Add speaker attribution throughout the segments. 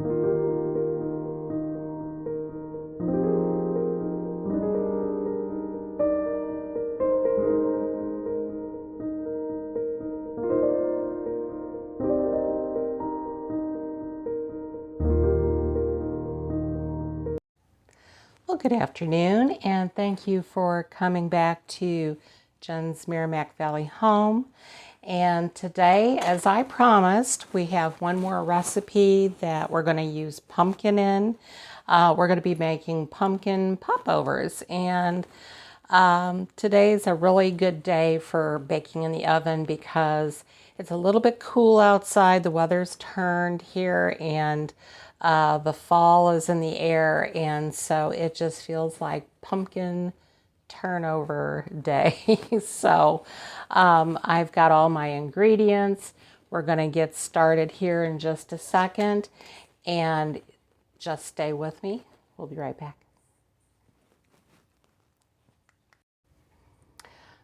Speaker 1: Well, good afternoon, and thank you for coming back to jensmeramecvalleyhome. And today, as I promised, we have one more recipe that we're going to use pumpkin in. We're going to be making pumpkin popovers, and today is a really good day for baking in the oven because it's a little bit cool outside. The weather's turned here, and the fall is in the air, and so it just feels like pumpkin turnover day. So I've got all my ingredients. We're going to get started here in just a second, and just stay with me. We'll be right back.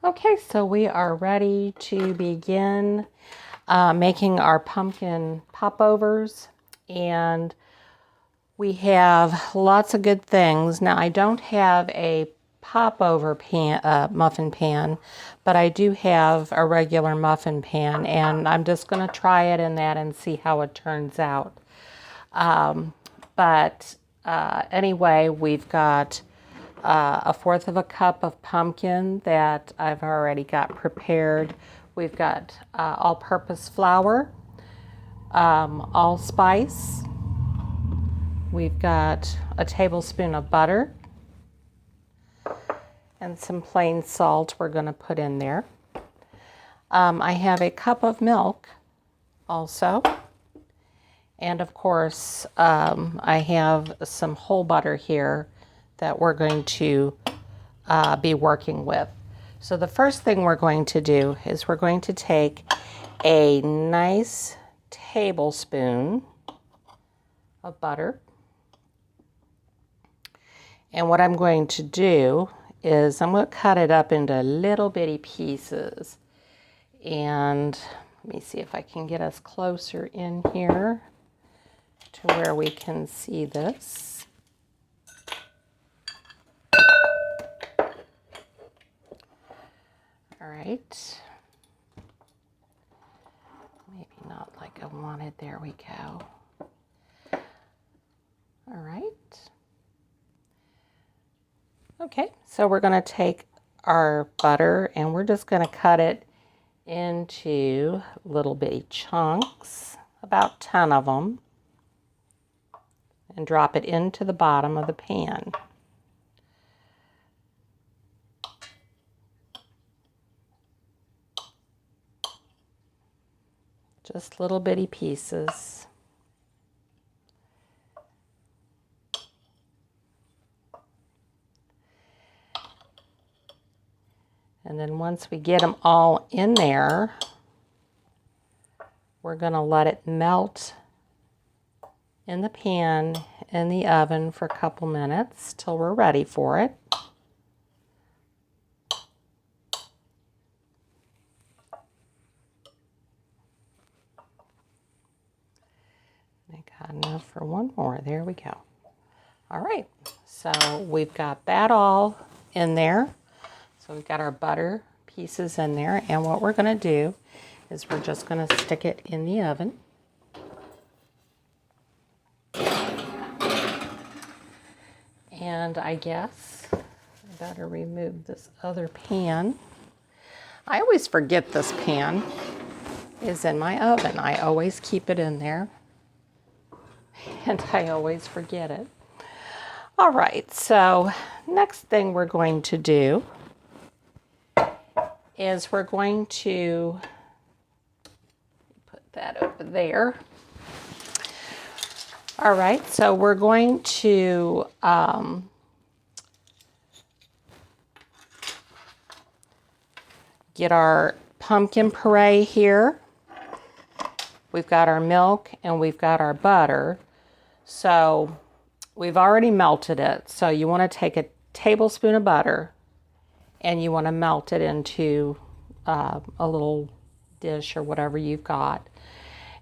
Speaker 1: Okay, so we are ready to begin making our pumpkin popovers, and we have lots of good things. Now, I don't have a popover pan, muffin pan, but I do have a regular muffin pan, and I'm just going to try it in that and see how it turns out. Anyway, we've got 1/4 of a cup of pumpkin that I've already got prepared. We've got all-purpose flour, allspice. We've got a tablespoon of butter and some plain salt we're going to put in there. I have a cup of milk also. And of course, I have some whole butter here that we're going to be working with. So the first thing we're going to do is we're going to take a nice tablespoon of butter. And what I'm going to do is I'm going to cut it up into little bitty pieces. And let me see if I can get us closer in here to where we can see this. All right. Maybe not like I wanted. There we go. All right. Okay, so we're going to take our butter and we're just going to cut it into little bitty chunks, about 10 of them, and drop it into the bottom of the pan. Just little bitty pieces. And then once we get them all in there, we're going to let it melt in the pan in the oven for a couple minutes till we're ready for it. I got enough for one more. There we go. All right, so we've got that all in there. So we've got our butter pieces in there, and what we're going to do is we're just going to stick it in the oven. And I guess I better remove this other pan. I always forget this pan is in my oven. I always keep it in there, and I always forget it. All right, so next thing we're going to do is we're going to put that over there. All right, so we're going to get our pumpkin puree here. We've got our milk and we've got our butter. So we've already melted it. So you want to take a tablespoon of butter and you want to melt it into a little dish or whatever you've got.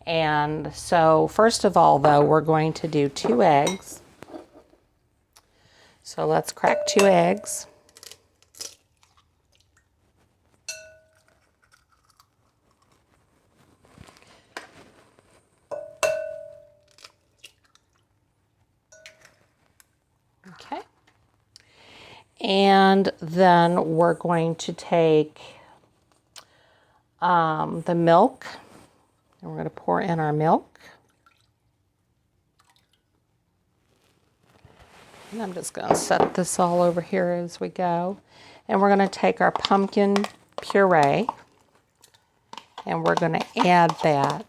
Speaker 1: And so first of all, though, we're going to do 2 eggs. So let's crack 2 eggs. Okay. And then we're going to take the milk, and we're going to pour in our milk. And I'm just going to set this all over here as we go. And we're going to take our pumpkin puree, and we're going to add that.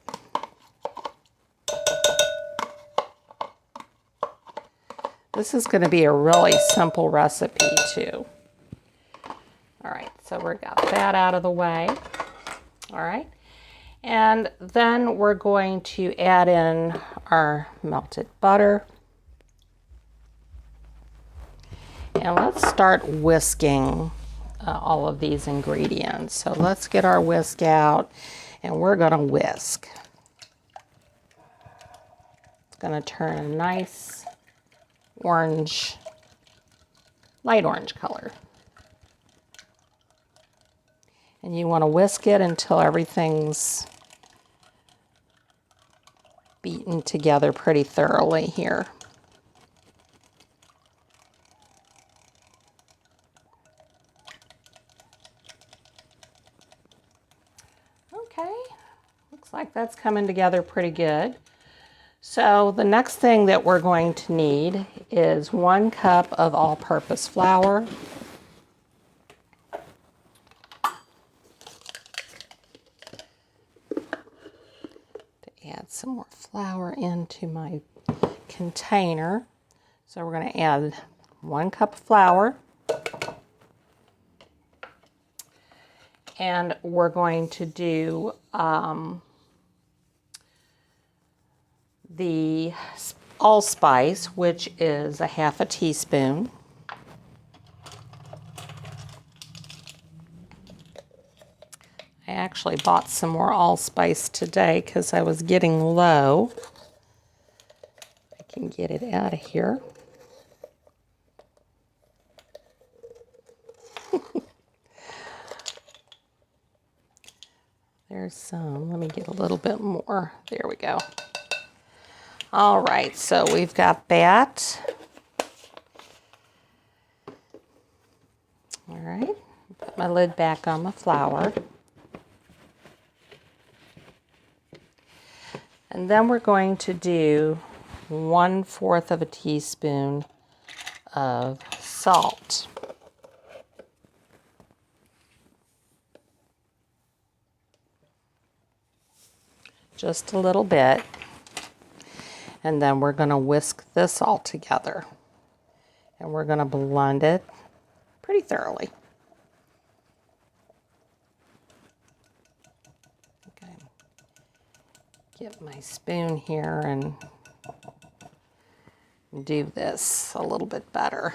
Speaker 1: This is going to be a really simple recipe too. All right, so we got that out of the way. All right, and then we're going to add in our melted butter. And let's start whisking all of these ingredients. So let's get our whisk out, and we're going to whisk. It's going to turn a nice orange, light orange color. And you want to whisk it until everything's beaten together pretty thoroughly here. Okay, looks like that's coming together pretty good. So the next thing that we're going to need is 1 cup of all-purpose flour. To add some more flour into my container. So we're going to add 1 cup of flour. And we're going to do the allspice, which is 1/2 teaspoon. I actually bought some more allspice today because I was getting low. I can get it out of here. There's some. Let me get a little bit more. There we go. All right, so we've got that. All right, put my lid back on the flour. And then we're going to do 1/4 teaspoon of salt. Just a little bit. And then we're going to whisk this all together. And we're going to blend it pretty thoroughly. Okay. Get my spoon here and do this a little bit better.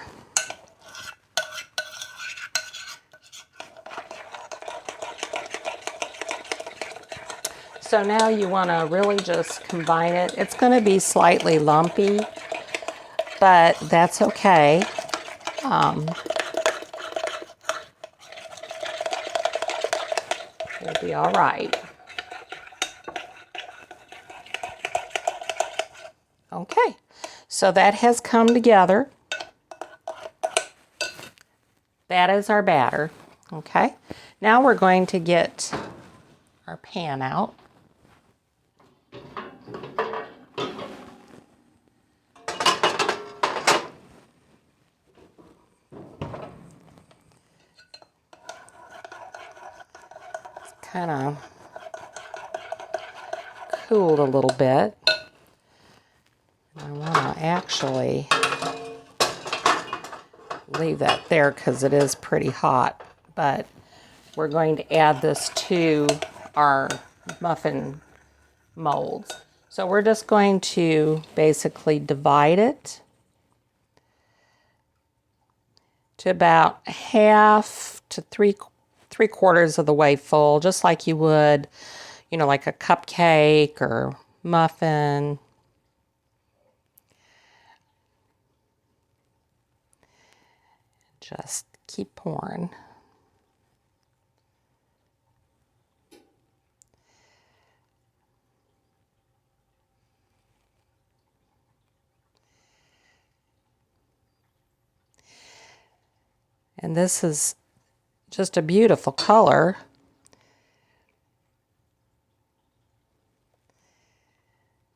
Speaker 1: So now you want to really just combine it. It's going to be slightly lumpy, but that's okay. It'll be all right. Okay, so that has come together. That is our batter. Okay, now we're going to get our pan out. Kind of cooled a little bit. I want to actually leave that there because it is pretty hot, but we're going to add this to our muffin molds. So we're just going to basically divide it to about 1/2 to 3/4 of the way full, just like you would, you know, like a cupcake or muffin. Just keep pouring. And this is just a beautiful color.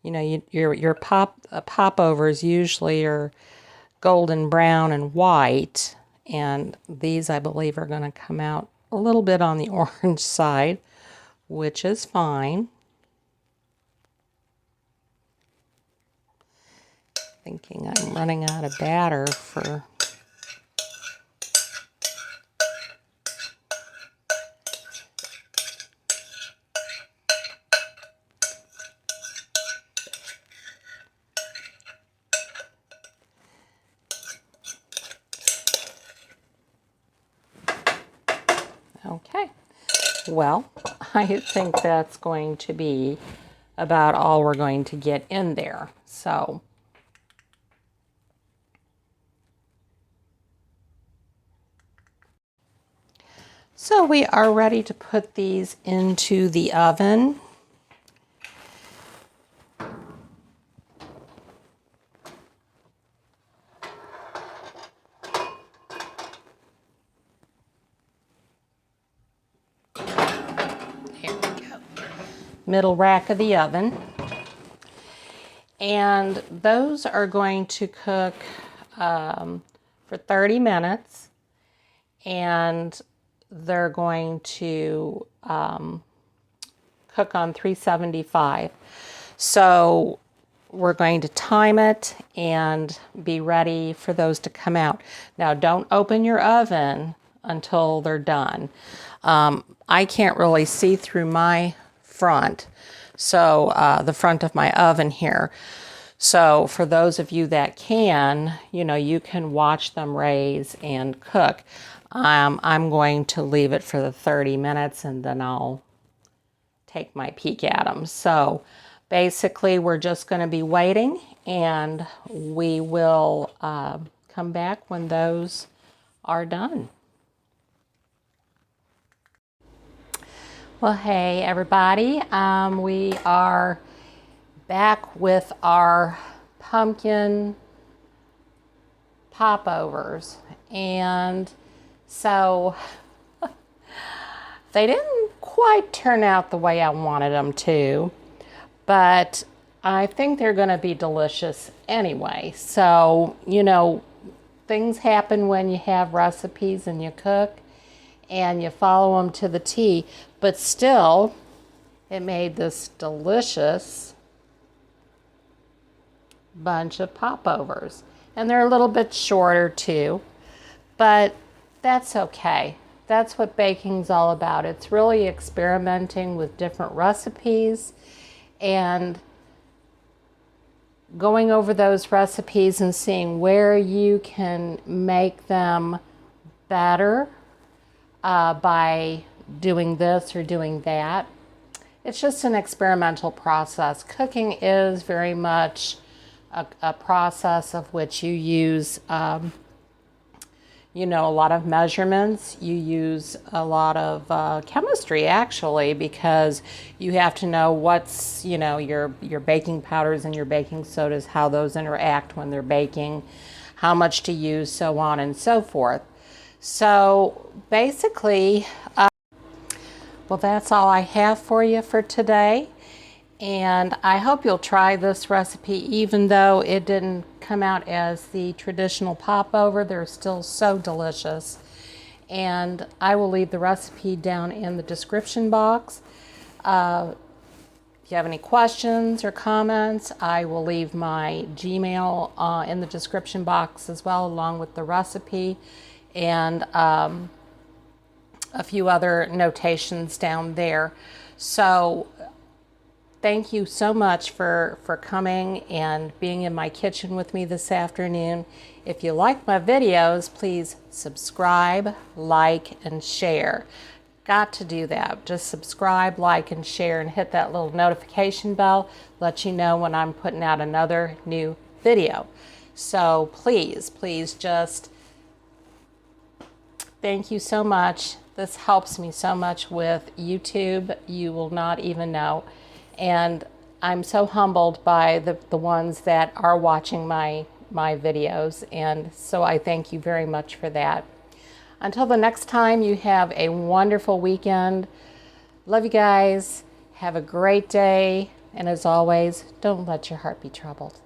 Speaker 1: You know, your popovers usually are golden brown and white, and these I believe are going to come out a little bit on the orange side, which is fine. Thinking I'm running out of batter for okay. Well, I think that's going to be about all we're going to get in there. So we are ready to put these into the oven. Here we go. Middle rack of the oven. And those are going to cook for 30 minutes. And they're going to cook on 375. So we're going to time it and be ready for those to come out. Now, don't open your oven until they're done. I can't really see through my front, so the front of my oven here. So for those of you that can, you know, you can watch them raise and cook. I'm going to leave it for the 30 minutes and then I'll take my peek at them. So basically we're just going to be waiting, and we will come back when those are done. Well, hey everybody, we are back with our pumpkin popovers, and so they didn't quite turn out the way I wanted them to, but I think they're going to be delicious anyway. So, you know, things happen when you have recipes and you cook and you follow them to the T, but still it made this delicious bunch of popovers. And they're a little bit shorter too, but that's okay. That's what baking's all about. It's really experimenting with different recipes and going over those recipes and seeing where you can make them better by doing this or doing that. It's just an experimental process. Cooking is very much a process of which you use you know, a lot of measurements. You use a lot of chemistry, actually, because you have to know what's, you know, your baking powders and your baking sodas, how those interact when they're baking, how much to use, so on and so forth. So basically, well, that's all I have for you for today. And I hope you'll try this recipe, even though it didn't come out as the traditional popover. They're still so delicious. And I will leave the recipe down in the description box. If you have any questions or comments, I will leave my Gmail in the description box as well, along with the recipe and a few other notations down there. So thank you so much for coming and being in my kitchen with me this afternoon. If you like my videos, please subscribe, like, and share. got to do that. Just subscribe, like, and share, and hit that little notification bell. Let you know when I'm putting out another new video. So please, please just thank you so much. This helps me so much with YouTube. You will not even know. And I'm so humbled by the ones that are watching my videos. And so I thank you very much for that. Until the next time, you have a wonderful weekend. Love you guys. Have a great day. And as always, don't let your heart be troubled.